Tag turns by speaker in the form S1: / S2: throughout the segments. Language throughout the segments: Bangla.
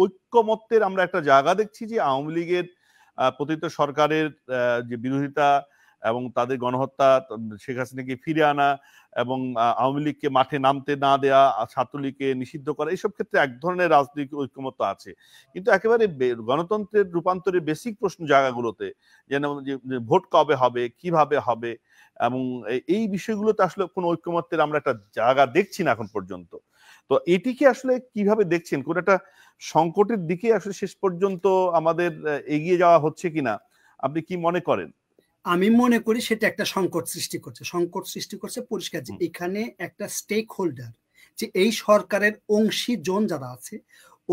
S1: ঐক্যমত্যের আমরা একটা জায়গা দেখছি যে আওয়ামী লীগের পতিত সরকারের যে বিরোধিতা এবং তাদের গণহত্যা, শেখ হাসিনাকে ফিরে আনা এবং আওয়ামী লীগকে মাঠে নামতে না দেয়া, ছাত্রলীগকে নিষিদ্ধ করা, এইসব ক্ষেত্রে এক ধরনের রাজনৈতিক ঐক্যমত্য আছে। কিন্তু একেবারে গণতন্ত্রের রূপান্তরের বেসিক প্রশ্ন জায়গাগুলোতে, যেন ভোট কবে হবে, কিভাবে হবে, এবং এই বিষয়গুলোতে আসলে কোনো ঐক্যমত্যের আমরা একটা জায়গা দেখছি না এখন পর্যন্ত। তো এটিকে আসলে কিভাবে দেখছেন? কোন একটা সংকটের দিকে আসলে শেষ পর্যন্ত আমাদের এগিয়ে যাওয়া হচ্ছে কিনা, আপনি কি মনে করেন?
S2: আমি মনে করি সেটা একটা সংকট সৃষ্টি করছে পরিষ্কার, যে এখানে একটা স্টেক হোল্ডার, যে এই সরকারের অংশীজন যারা আছে,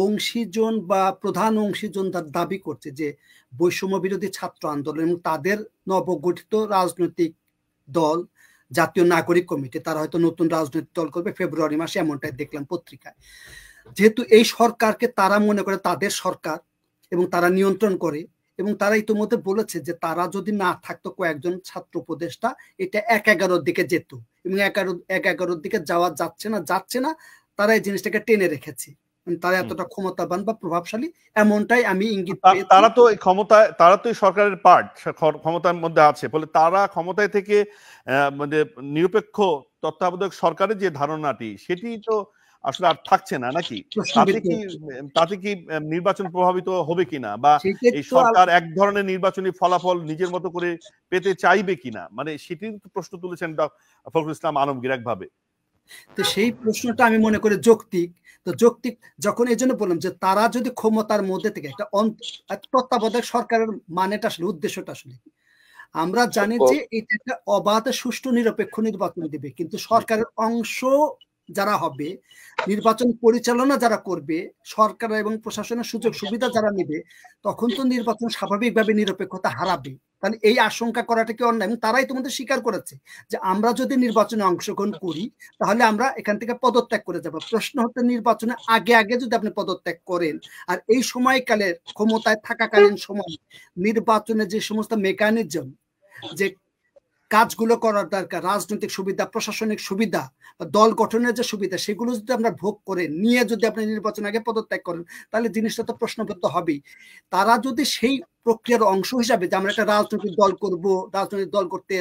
S2: অংশীজন বা প্রধান অংশীজন তার দাবি করছে যে বৈষম্য বিরোধী ছাত্র আন্দোলন এবং তাদের নবগঠিত রাজনৈতিক দল জাতীয় নাগরিক কমিটি, তারা হয়তো নতুন রাজনৈতিক দল করবে ফেব্রুয়ারি মাসে, এমনটাই দেখলাম পত্রিকায়। যেহেতু এই সরকারকে তারা মনে করে তাদের সরকার এবং তারা নিয়ন্ত্রণ করে, এবং তারা ইতিমধ্যে বলেছে যে তারা যদি না থাকতো কয়েকজন ছাত্র উপদেষ্টা, এটা ১-১১-র দিকে যেত, এবং ১-১-১-১১-র দিকে যাওয়া যাচ্ছে না, তারা এই জিনিসটাকে টেনে রেখেছে। তারা এতটা ক্ষমতাবান বা প্রভাবশালী, এমনটাই আমি ইঙ্গিত পেয়েছি।
S1: তারা তো এই ক্ষমতায়, তারা তো এই সরকারের পার্ট, ক্ষমতার মধ্যে আছে, ফলে তারা ক্ষমতায় থেকে মানে নিরপেক্ষ তত্ত্বাবধায়ক সরকারের যে ধারণাটি, সেটি তো আসলে আর থাকছে না নাকি? তাতে কি নির্বাচন প্রভাবিত হবে কিনা, বা এই সরকার এক ধরনের নির্বাচনী ফলাফল নিজের মতো করে পেতে চাইবে কিনা, মানে সেটির প্রশ্ন তুলেছেন ফখরুল ইসলাম আলমগীর একভাবে।
S2: তো সেই প্রশ্নটা আমি মনে করি যৌক্তিক। তো যৌক্তিক যখন এই জন্য বললাম যে তারা যদি ক্ষমতার মধ্যে থেকে একটা তত্ত্বাবধায়ক সরকারের মানেটা আসলে, উদ্দেশ্যটা আসলে আমরা জানি যে এটা একটা অবাধ সুষ্ঠু নিরপেক্ষ নির্বাচন দিবে, কিন্তু সরকারের অংশ যারা হবে, নির্বাচন পরিচালনা যারা করবে, সরকার এবং প্রশাসনের সুযোগ সুবিধা যারা নেবে, তখন তো নির্বাচন স্বাভাবিকভাবে নিরপেক্ষতা হারাবে। তাহলে এই আশঙ্কা করাটা কি অন্যায়? এবং তারাই তোমাদের স্বীকার করেছে যে আমরা যদি নির্বাচনে অংশগ্রহণ করি তাহলে আমরা এখান থেকে পদত্যাগ করে যাব। প্রশ্ন হচ্ছে নির্বাচনে আগে যদি আপনি পদত্যাগ করেন, আর এই সময়কালের ক্ষমতায় থাকাকালীন সময় নির্বাচনে যে সমস্ত মেকানিজম, যে কাজগুলো করার দরকার, রাজনৈতিক সুবিধা, প্রশাসনিক সুবিধা, দল গঠনের যে সুবিধা, সেগুলো যদি আমরা ভোগ করে নিয়ে যদি আপনি নির্বাচন আগে পদত্যাগ করেন, তাহলে জিনিসটা তো প্রশ্নবিদ্ধ হবেই। তারা যদি সেই প্রক্রিয়ার অংশ হিসাবে, যে আমরা একটা রাজনৈতিক দল করব, রাজনৈতিক দল করতে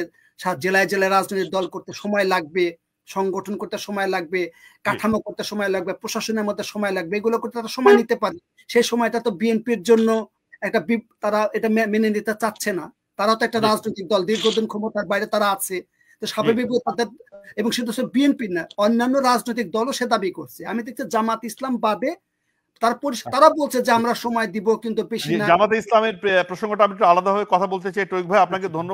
S2: জেলায় জেলায় রাজনৈতিক দল করতে সময় লাগবে, সংগঠন করতে সময় লাগবে, কাঠামো করতে সময় লাগবে, প্রশাসনের মধ্যে সময় লাগবে, এগুলো করতে তারা সময় নিতে পারে। সেই সময়টা তো বিএনপির জন্য একটা, তারা এটা মেনে নিতে চাচ্ছে না। তারা তো একটা রাজনৈতিক দল, দীর্ঘদিন ক্ষমতার বাইরে তারা আছে, তো স্বাভাবিকভাবে তাদের, এবং শুধু বিএনপি না, অন্যান্য রাজনৈতিক দলও সে দাবি করছে। আমি দেখছি জামাত ইসলাম বাদে তারা বলছে যে আমরা সময় দিব, কিন্তু বেশি না।
S1: জামাতে ইসলামের প্রসঙ্গটা আমি একটু আলাদাভাবে কথা বলতে চাই। টয়িক ভাই, আপনাকে ধন্যবাদ।